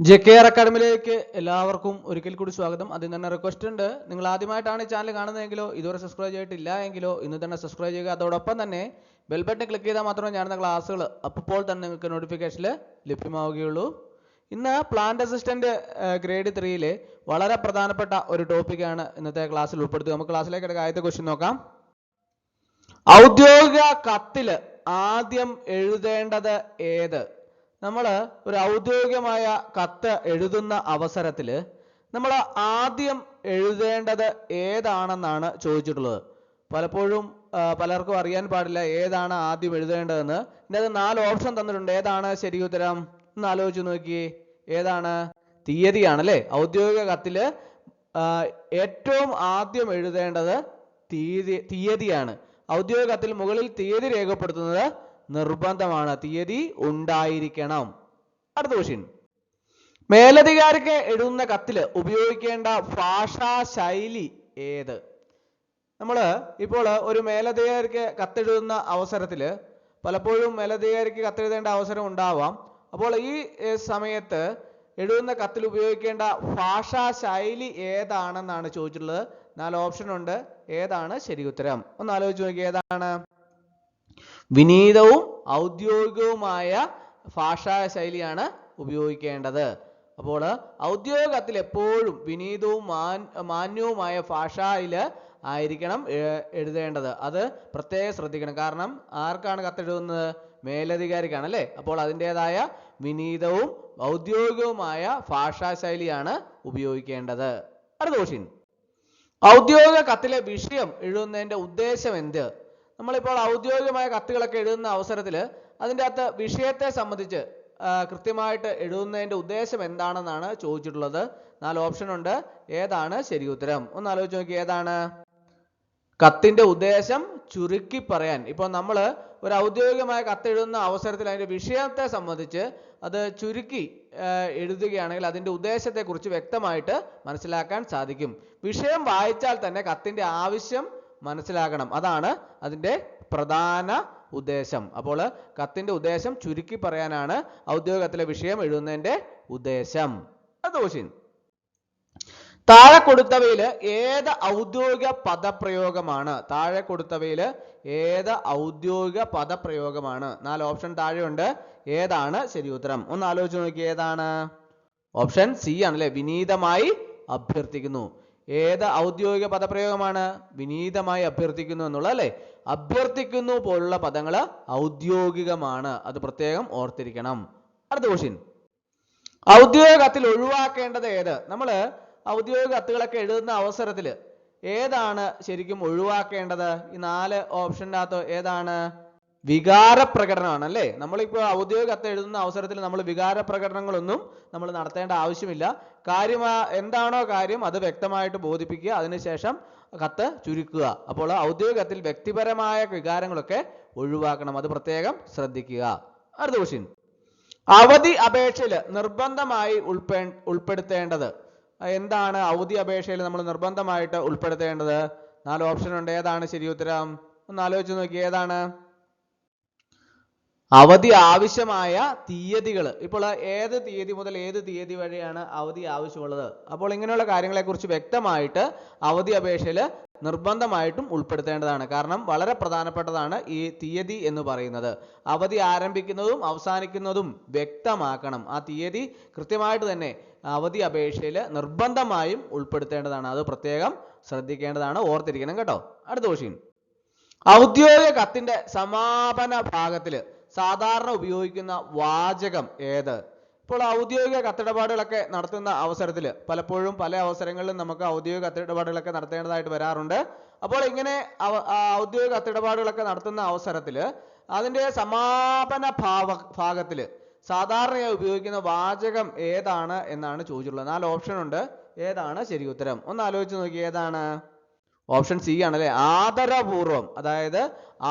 JKR അക്കാഡമിയിലേക്ക് എല്ലാവർക്കും ഒരിക്കൽ കൂടി സ്വാഗതം. അതിൽ തന്നെ റിക്വസ്റ്റ് ഉണ്ട്, നിങ്ങൾ ആദ്യമായിട്ടാണ് ഈ ചാനൽ കാണുന്നതെങ്കിലോ ഇതുവരെ സബ്സ്ക്രൈബ് ചെയ്തിട്ടില്ല എങ്കിലോ ഇന്ന് തന്നെ സബ്സ്ക്രൈബ് ചെയ്യുക. അതോടൊപ്പം തന്നെ ബെൽ ബട്ടൺ ക്ലിക്ക് ചെയ്താൽ മാത്രമേ ഞാനുന്ന ക്ലാസ്സുകൾ അപ്പോൾ തന്നെ നിങ്ങൾക്ക് നോട്ടിഫിക്കേഷനിൽ ലഭ്യമാവുകയുള്ളൂ. ഇന്ന് പ്ലാന്റ് അസിസ്റ്റന്റ് ഗ്രേഡ് 3 വളരെ പ്രധാനപ്പെട്ട ഒരു ടോപ്പിക്കാണ് ഇന്നത്തെ ക്ലാസ്സിൽ ഉൾപ്പെടുത്തുക. നമുക്ക് ക്ലാസ്സിലേക്ക് എടുക്കാം. ആദ്യത്തെ ക്വസ്റ്റ്യൻ നോക്കാം. ഔദ്യോഗിക കത്തിൽ ആദ്യം എഴുതേണ്ടത് ഏത്? നമ്മൾ ഒരു ഔദ്യോഗികമായ കത്ത് എഴുതുന്ന അവസരത്തിൽ നമ്മൾ ആദ്യം എഴുതേണ്ടത് ഏതാണെന്നാണ് ചോദിച്ചിട്ടുള്ളത്. പലപ്പോഴും പലർക്കും അറിയാൻ പാടില്ല ഏതാണ് ആദ്യം എഴുതേണ്ടതെന്ന്. ഇതിനകത്ത് 4 ഓപ്ഷൻ തന്നിട്ടുണ്ട്. ഏതാണ് ശരി ഉത്തരം എന്ന് ആലോചിച്ച് നോക്കിയേ. ഏതാണ്? തീയതിയാണ് അല്ലേ. ഔദ്യോഗിക കത്തിൽ ഏറ്റവും ആദ്യം എഴുതേണ്ടത് തീയതിയാണ്. ഔദ്യോഗിക കത്തിൽ മുകളിൽ തീയതി രേഖപ്പെടുത്തുന്നത് നിർബന്ധമാണ്. തീയതി ഉണ്ടായിരിക്കണം. അടുത്ത ക്വസ്റ്റ്യൻ, മേലധികാരിക്ക് എഴുതുന്ന കത്തിൽ ഉപയോഗിക്കേണ്ട ഭാഷാ ശൈലി ഏത്? നമ്മൾ ഇപ്പോൾ ഒരു മേലധികാരിക്ക് കത്തെഴുതുന്ന അവസരത്തിൽ പലപ്പോഴും മേലധികാരിക്ക് കത്തെഴുതേണ്ട അവസരം ഉണ്ടാവാം. അപ്പോൾ ഈ സമയത്ത് എഴുതുന്ന കത്തിൽ ഉപയോഗിക്കേണ്ട ഭാഷാ ശൈലി ഏതാണെന്നാണ് ചോദിച്ചിട്ടുള്ളത്. 4 ഓപ്ഷൻ ഉണ്ട്. ഏതാണ് ശരി ഉത്തരം ഒന്ന് ആലോചിച്ച് നോക്കി. ഏതാണ്? വിനീതവും ഔദ്യോഗികവുമായ ഭാഷാ ശൈലിയാണ് ഉപയോഗിക്കേണ്ടത്. അപ്പോൾ ഔദ്യോഗിക കത്തിൽ എപ്പോഴും വിനീതവും മാന്യവുമായ ഭാഷയിൽ ആയിരിക്കണം എഴുതേണ്ടത്. അത് പ്രത്യേകം ശ്രദ്ധിക്കണം. കാരണം ആർക്കാണ് കത്തെഴുതുന്നത്? മേലധികാരിക്കാണ് അല്ലേ. അപ്പോൾ അതിൻ്റെതായ വിനീതവും ഔദ്യോഗികവുമായ ഭാഷാ ശൈലിയാണ് ഉപയോഗിക്കേണ്ടത്. അടുത്ത ക്വസ്റ്റ്യൻ, ഔദ്യോഗിക കത്തിലെ വിഷയം എഴുതുന്നതിൻ്റെ ഉദ്ദേശം എന്ത്? നമ്മളിപ്പോൾ ഔദ്യോഗികമായ കത്തുകളൊക്കെ എഴുതുന്ന അവസരത്തിൽ അതിൻ്റെ അകത്ത് വിഷയത്തെ സംബന്ധിച്ച് കൃത്യമായിട്ട് എഴുതുന്നതിൻ്റെ ഉദ്ദേശം എന്താണെന്നാണ് ചോദിച്ചിട്ടുള്ളത്. 4 ഓപ്ഷൻ ഉണ്ട്. ഏതാണ് ശരി ഉത്തരം ഒന്ന് ആലോചിച്ച് നോക്കി. ഏതാണ്? കത്തിൻ്റെ ഉദ്ദേശം ചുരുക്കി പറയാൻ. ഇപ്പോൾ നമ്മൾ ഒരു ഔദ്യോഗികമായ കത്ത് എഴുതുന്ന അവസരത്തിൽ അതിൻ്റെ വിഷയത്തെ സംബന്ധിച്ച് അത് ചുരുക്കി എഴുതുകയാണെങ്കിൽ അതിൻ്റെ ഉദ്ദേശത്തെക്കുറിച്ച് വ്യക്തമായിട്ട് മനസ്സിലാക്കാൻ സാധിക്കും. വിഷയം വായിച്ചാൽ തന്നെ കത്തിൻ്റെ ആവശ്യം മനസ്സിലാക്കണം. അതാണ് അതിൻ്റെ പ്രധാന ഉദ്ദേശം. അപ്പോൾ കത്തിൻ്റെ ഉദ്ദേശം ചുരുക്കി പറയാനാണ് ഔദ്യോഗിക കത്തിലെ വിഷയം എഴുതുന്നതിൻ്റെ ഉദ്ദേശം. അടുത്ത ക്വസ്റ്റ്യൻ, താഴെ കൊടുത്തവയിൽ ഏത് ഔദ്യോഗിക പദപ്രയോഗമാണ്? താഴെ കൊടുത്തവയിൽ ഏത് ഔദ്യോഗിക പദപ്രയോഗമാണ്? 4 ഓപ്ഷൻ താഴെയുണ്ട്. ഏതാണ് ശരി ഉത്തരം ഒന്ന് ആലോചിച്ച് നോക്കി. ഏതാണ്? ഓപ്ഷൻ സി ആണല്ലേ. വിനീതമായി അഭ്യർത്ഥിക്കുന്നു. ഏത് ഔദ്യോഗിക പദപ്രയോഗമാണ്? വിനീതമായി അഭ്യർത്ഥിക്കുന്നു എന്നുള്ളത് അല്ലേ. അഭ്യർത്ഥിക്കുന്നു പോലുള്ള പദങ്ങൾ ഔദ്യോഗികമാണ്. അത് പ്രത്യേകം ഓർത്തിരിക്കണം. അടുത്ത ക്വസ്റ്റ്യൻ, ഔദ്യോഗിക കത്തിൽ ഒഴിവാക്കേണ്ടത് ഏത്? നമ്മൾ ഔദ്യോഗിക കത്തുകളൊക്കെ എഴുതുന്ന അവസരത്തിൽ ഏതാണ് ശരിക്കും ഒഴിവാക്കേണ്ടത്? ഈ 4 ഓപ്ഷൻ്റെ അകത്ത് ഏതാണ്? വികാര പ്രകടനമാണ് അല്ലേ. നമ്മളിപ്പോൾ ഔദ്യോഗിക കത്ത് എഴുതുന്ന അവസരത്തിൽ നമ്മൾ വികാര പ്രകടനങ്ങളൊന്നും നമ്മൾ നടത്തേണ്ട ആവശ്യമില്ല. എന്താണോ കാര്യം അത് വ്യക്തമായിട്ട് ബോധിപ്പിക്കുക. അതിനുശേഷം കത്ത് ചുരുക്കുക. അപ്പോൾ ഔദ്യോഗിക കത്തിൽ വ്യക്തിപരമായ വികാരങ്ങളൊക്കെ ഒഴിവാക്കണം. അത് പ്രത്യേകം ശ്രദ്ധിക്കുക. അടുത്ത ക്വസ്റ്റ്യൻ, അവധി അപേക്ഷയിൽ നിർബന്ധമായി ഉൾപ്പെടുത്തേണ്ടത് എന്താണ്? അവധി അപേക്ഷയിൽ നമ്മൾ നിർബന്ധമായിട്ട് ഉൾപ്പെടുത്തേണ്ടത് 4 ഓപ്ഷൻ ഉണ്ട്. ഏതാണ് ശരി ഉത്തരം ഒന്ന് ആലോചിച്ച് നോക്കി. ഏതാണ്? അവധി ആവശ്യമായ തീയതികൾ. ഇപ്പോൾ ഏത് തീയതി മുതൽ ഏത് തീയതി വരെയാണ് അവധി ആവശ്യമുള്ളത്? അപ്പോൾ ഇങ്ങനെയുള്ള കാര്യങ്ങളെക്കുറിച്ച് വ്യക്തമായിട്ട് അവധി അപേക്ഷയിൽ നിർബന്ധമായിട്ടും ഉൾപ്പെടുത്തേണ്ടതാണ്. കാരണം വളരെ പ്രധാനപ്പെട്ടതാണ് ഈ തീയതി എന്ന് പറയുന്നത്. അവധി ആരംഭിക്കുന്നതും അവസാനിക്കുന്നതും വ്യക്തമാക്കണം. ആ തീയതി കൃത്യമായിട്ട് തന്നെ അവധി അപേക്ഷയിൽ നിർബന്ധമായും ഉൾപ്പെടുത്തേണ്ടതാണ്. അത് പ്രത്യേകം ശ്രദ്ധിക്കേണ്ടതാണ്. ഓർത്തിരിക്കണം കേട്ടോ. അടുത്ത ക്വസ്റ്റ്യൻ, ഔദ്യോഗിക കത്തിന്റെ സമാപന ഭാഗത്തിൽ സാധാരണ ഉപയോഗിക്കുന്ന വാചകം ഏത്? ഇപ്പോൾ ഔദ്യോഗിക കത്തിടപാടുകളൊക്കെ നടത്തുന്ന അവസരത്തിൽ പലപ്പോഴും പല അവസരങ്ങളിലും നമുക്ക് ഔദ്യോഗിക കത്തിടപാടുകളൊക്കെ നടത്തേണ്ടതായിട്ട് വരാറുണ്ട്. അപ്പോൾ ഇങ്ങനെ ഔദ്യോഗിക കത്തിടപാടുകളൊക്കെ നടത്തുന്ന അവസരത്തിൽ അതിൻ്റെ സമാപന ഭാഗത്തിൽ സാധാരണയായി ഉപയോഗിക്കുന്ന വാചകം ഏതാണ് എന്നാണ് ചോദിച്ചിട്ടുള്ളത്. 4 ഓപ്ഷൻ ഉണ്ട്. ഏതാണ് ശരി ഉത്തരം ഒന്ന് ആലോചിച്ച് നോക്കി. ഏതാണ്? ഓപ്ഷൻ സി ആണല്ലേ. ആദരപൂർവം. അതായത്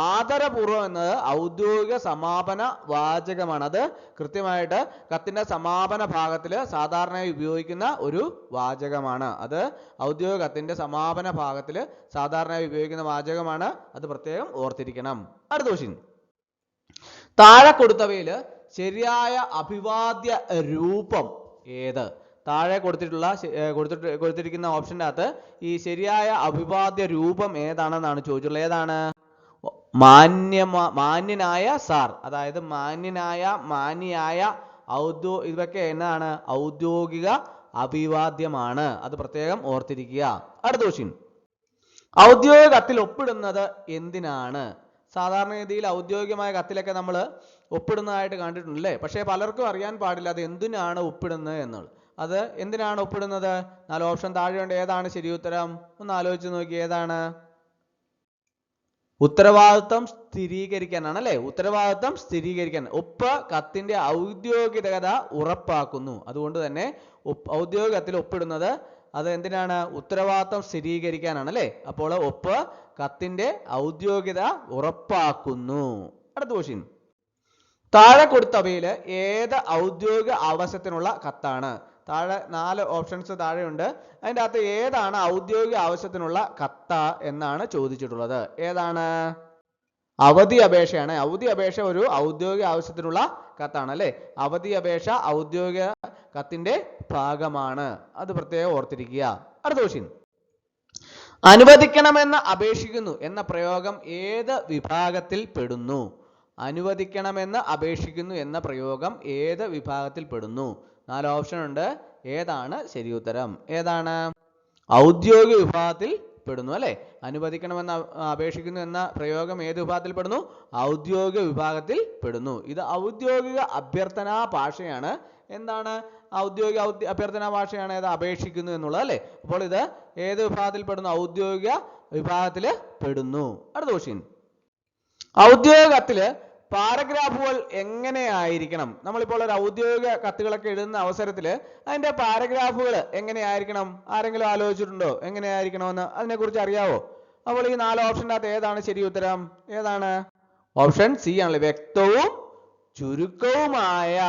ആദരപൂർവം എന്നത് ഔദ്യോഗിക സമാപന വാചകമാണ്. അത് കൃത്യമായിട്ട് കത്തിന്റെ സമാപന ഭാഗത്തിൽ സാധാരണയായി ഉപയോഗിക്കുന്ന ഒരു വാചകമാണ്. അത് ഔദ്യോഗിക കത്തിന്റെ സമാപന ഭാഗത്തിൽ സാധാരണയായി ഉപയോഗിക്കുന്ന വാചകമാണ്. അത് പ്രത്യേകം ഓർത്തിരിക്കണം. അടുത്ത ക്വസ്റ്റ്യൻ, താഴെ കൊടുത്തവയിൽ ശരിയായ അഭിവാദ്യ രൂപം ഏത്? താഴെ കൊടുത്തിരിക്കുന്ന ഓപ്ഷൻ്റെ അകത്ത് ഈ ശരിയായ അഭിവാദ്യ രൂപം ഏതാണെന്നാണ് ചോദിച്ചിട്ടുള്ളത്. ഏതാണ്? മാന്യനായ സാർ, അതായത് മാന്യയായ ഇതൊക്കെ എന്താണ്? ഔദ്യോഗിക അഭിവാദ്യമാണ്. അത് പ്രത്യേകം ഓർത്തിരിക്കുക. അടുത്ത ക്വസ്റ്റ്യൻ, ഔദ്യോഗിക കത്തിൽ ഒപ്പിടുന്നത് എന്തിനാണ്? സാധാരണഗതിയിൽ ഔദ്യോഗികമായ കത്തിലൊക്കെ നമ്മൾ ഒപ്പിടുന്നതായിട്ട് കണ്ടിട്ടുണ്ടല്ലേ? പക്ഷേ പലർക്കും അറിയാൻ പാടില്ല അത് എന്തിനാണ് ഒപ്പിടുന്നത് എന്നുള്ളത്. അത് എന്തിനാണ് ഒപ്പിടുന്നത്? 4 ഓപ്ഷൻ താഴെയുണ്ട്. ഏതാണ് ശരി ഉത്തരം? ഒന്ന് ആലോചിച്ച് നോക്കി. ഏതാണ്? ഉത്തരവാദിത്വം സ്ഥിരീകരിക്കാനാണ് അല്ലേ? ഉത്തരവാദിത്വം സ്ഥിരീകരിക്കാൻ. ഒപ്പ് കത്തിന്റെ ഔദ്യോഗികത ഉറപ്പാക്കുന്നു. അതുകൊണ്ട് തന്നെ ഔദ്യോഗിക കത്തിൽ ഒപ്പിടുന്നത് അത് എന്തിനാണ്? ഉത്തരവാദിത്വം സ്ഥിരീകരിക്കാനാണ് അല്ലേ? അപ്പോൾ ഒപ്പ് കത്തിന്റെ ഔദ്യോഗികത ഉറപ്പാക്കുന്നു. അടുത്ത ക്വസ്റ്റ്യൻ, താഴെ കൊടുത്തവയിൽ ഏത് ഔദ്യോഗിക ആവശ്യത്തിനുള്ള കത്താണ്? താഴെ 4 ഓപ്ഷൻസ് താഴെയുണ്ട്. അതിൻ്റെ അകത്ത് ഏതാണ് ഔദ്യോഗിക ആവശ്യത്തിനുള്ള കത്ത എന്നാണ് ചോദിച്ചിട്ടുള്ളത്. ഏതാണ്? അവധി അപേക്ഷയാണ്. അവധി അപേക്ഷ ഒരു ഔദ്യോഗിക ആവശ്യത്തിനുള്ള കത്താണ് അല്ലേ? അവധി അപേക്ഷ ഔദ്യോഗിക കത്തിന്റെ ഭാഗമാണ്. അത് പ്രത്യേകം ഓർത്തിരിക്കുക. അടുത്ത ക്വസ്റ്റ്യൻ, അനുവദിക്കണമെന്ന് അപേക്ഷിക്കുന്നു എന്ന പ്രയോഗം ഏത് വിഭാഗത്തിൽ പെടുന്നു? അനുവദിക്കണമെന്ന് അപേക്ഷിക്കുന്നു എന്ന പ്രയോഗം ഏത് വിഭാഗത്തിൽ പെടുന്നു? 4 ഓപ്ഷൻ ഉണ്ട്. ഏതാണ് ശരി ഉത്തരം? ഏതാണ്? ഔദ്യോഗിക വിഭാഗത്തിൽ പെടുന്നു അല്ലേ? അനുവദിക്കണമെന്ന് അപേക്ഷിക്കുന്നു എന്ന പ്രയോഗം ഏത് വിഭാഗത്തിൽ പെടുന്നു? ഔദ്യോഗിക വിഭാഗത്തിൽ പെടുന്നു. ഇത് ഔദ്യോഗിക അഭ്യർത്ഥനാ ഭാഷയാണ്. എന്താണ്? ഔദ്യോഗിക അഭ്യർത്ഥനാ ഭാഷയാണ് ഏത്? അപേക്ഷിക്കുന്നു എന്നുള്ളത് അല്ലേ? അപ്പോൾ ഇത് ഏത് വിഭാഗത്തിൽ പെടുന്നു? ഔദ്യോഗിക വിഭാഗത്തിൽ പെടുന്നു. അടുത്ത ക്വസ്റ്റ്യൻ, ഔദ്യോഗിക കത്തില് പാരഗ്രാഫുകൾ എങ്ങനെയായിരിക്കണം? നമ്മളിപ്പോൾ ഒരു ഔദ്യോഗിക കത്തുകളൊക്കെ എഴുതുന്ന അവസരത്തിൽ അതിന്റെ പാരഗ്രാഫുകൾ എങ്ങനെയായിരിക്കണം? ആരെങ്കിലും ആലോചിച്ചിട്ടുണ്ടോ എങ്ങനെയായിരിക്കണമെന്ന്? അതിനെക്കുറിച്ച് അറിയാവോ? അപ്പോൾ ഈ 4 ഓപ്ഷൻ്റെ അകത്ത് ഏതാണ് ശരി ഉത്തരം? ഏതാണ്? ഓപ്ഷൻ സി ആണല്ലേ, വ്യക്തവും ചുരുക്കവുമായ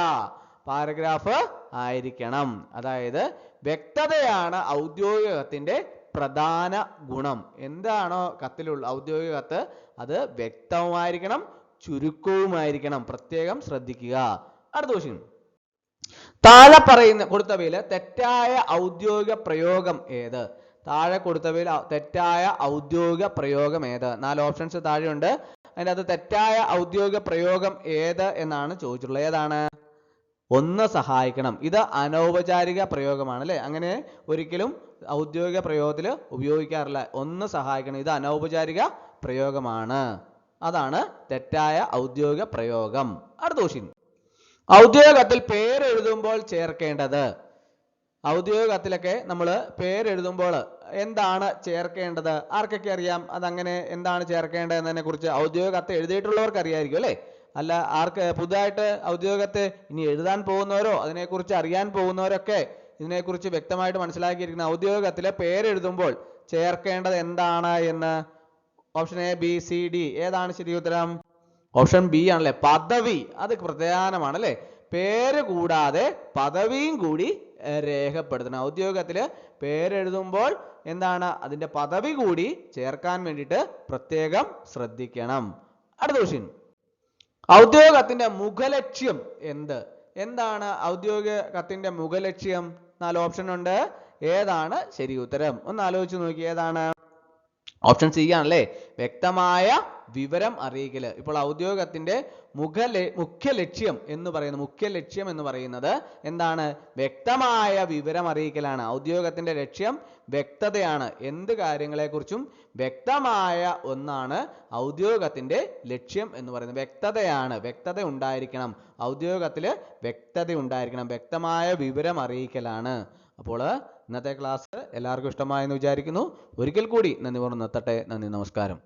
പാരഗ്രാഫ് ആയിരിക്കണം. അതായത് വ്യക്തതയാണ് ഔദ്യോഗിക കത്തിന്റെ പ്രധാന ഗുണം. എന്താണോ കത്തിലുള്ള ഔദ്യോഗിക കത്ത് അത് വ്യക്തവുമായിരിക്കണം, ചുരുക്കവുമായിരിക്കണം. പ്രത്യേകം ശ്രദ്ധിക്കുക. അടുത്ത ക്വസ്റ്റ്യൻ, താഴെ പറയുന്ന കൊടുത്തവയിൽ തെറ്റായ ഔദ്യോഗിക പ്രയോഗം ഏത്? താഴെ കൊടുത്തവയിൽ തെറ്റായ ഔദ്യോഗിക പ്രയോഗം ഏത്? 4 ഓപ്ഷൻസ് താഴെയുണ്ട്. അതിൻ്റെ അത് തെറ്റായ ഔദ്യോഗിക പ്രയോഗം ഏത് എന്നാണ് ചോദിച്ചിട്ടുള്ളത്. ഏതാണ്? ഒന്ന് സഹായിക്കണം. ഇത് അനൗപചാരിക പ്രയോഗമാണ് അല്ലേ? അങ്ങനെ ഒരിക്കലും ഔദ്യോഗിക പ്രയോഗത്തിൽ ഉപയോഗിക്കാറില്ല. ഒന്ന് സഹായിക്കണം, ഇത് അനൗപചാരിക പ്രയോഗമാണ്. അതാണ് തെറ്റായ ഔദ്യോഗിക പ്രയോഗം. അടുത്ത ക്വസ്റ്റ്യൻ, ഔദ്യോഗിക കത്തിൽ പേരെഴുതുമ്പോൾ ചേർക്കേണ്ടത്? ഔദ്യോഗിക കത്തിലൊക്കെ നമ്മൾ പേരെഴുതുമ്പോൾ എന്താണ് ചേർക്കേണ്ടത്? ആർക്കൊക്കെ അറിയാം? അതങ്ങനെ എന്താണ് ചേർക്കേണ്ടത് എന്നതിനെ കുറിച്ച് ഔദ്യോഗിക കത്ത് എഴുതിയിട്ടുള്ളവർക്ക് അറിയായിരിക്കും അല്ലേ? അല്ല, ആർക്ക് പുതുതായിട്ട് ഔദ്യോഗിക കത്ത് ഇനി എഴുതാൻ പോകുന്നവരോ അതിനെക്കുറിച്ച് അറിയാൻ പോകുന്നവരൊക്കെ ഇതിനെക്കുറിച്ച് വ്യക്തമായിട്ട് മനസ്സിലാക്കിയിരിക്കുന്ന ഔദ്യോഗിക കത്തിലെ പേരെഴുതുമ്പോൾ ചേർക്കേണ്ടത് എന്താണ് എന്ന് option A, B, C, D ഏതാണ് ശരി ഉത്തരം? ഓപ്ഷൻ ബി ആണല്ലേ, പദവി. അത് പ്രധാനമാണ് അല്ലേ? പേര് കൂടാതെ പദവിയും കൂടി രേഖപ്പെടുത്തണം. ഔദ്യോഗികത്തില് പേരെഴുതുമ്പോൾ എന്താണ്? അതിന്റെ പദവി കൂടി ചേർക്കാൻ വേണ്ടിയിട്ട് പ്രത്യേകം ശ്രദ്ധിക്കണം. അടുത്ത ക്വസ്റ്റ്യൻ, ഔദ്യോഗിക കത്തിന്റെ മുഖലക്ഷ്യം എന്ത്? എന്താണ് ഔദ്യോഗിക കത്തിന്റെ മുഖലക്ഷ്യം? 4 ഓപ്ഷൻ ഉണ്ട്. ഏതാണ് ശരി ഉത്തരം? ഒന്ന് ആലോചിച്ച് നോക്കി. ഏതാണ്? ഓപ്ഷൻ സി ആണല്ലേ, വ്യക്തമായ വിവരം അറിയിക്കൽ. ഇപ്പോൾ ഔദ്യോഗിക കത്തിന്റെ മുഖ്യ ലക്ഷ്യം എന്ന് പറയുന്നത് എന്താണ്? വ്യക്തമായ വിവരം അറിയിക്കലാണ്. ഔദ്യോഗിക കത്തിന്റെ ലക്ഷ്യം വ്യക്തതയാണ്. എന്ത് കാര്യങ്ങളെക്കുറിച്ചും വ്യക്തമായ ഒന്നാണ് ഔദ്യോഗിക കത്തിന്റെ ലക്ഷ്യം എന്ന് പറയുന്നത്. വ്യക്തതയാണ്, വ്യക്തത ഉണ്ടായിരിക്കണം. ഔദ്യോഗിക കത്തില് വ്യക്തത ഉണ്ടായിരിക്കണം, വ്യക്തമായ വിവരം അറിയിക്കലാണ്. അപ്പോൾ ഇന്നത്തെ ക്ലാസ് എല്ലാവർക്കും ഇഷ്ടമായെന്ന് വിചാരിക്കുന്നു. ഒരിക്കൽ കൂടി നന്ദി പറഞ്ഞു നിർത്തട്ടെ. നന്ദി, നമസ്കാരം.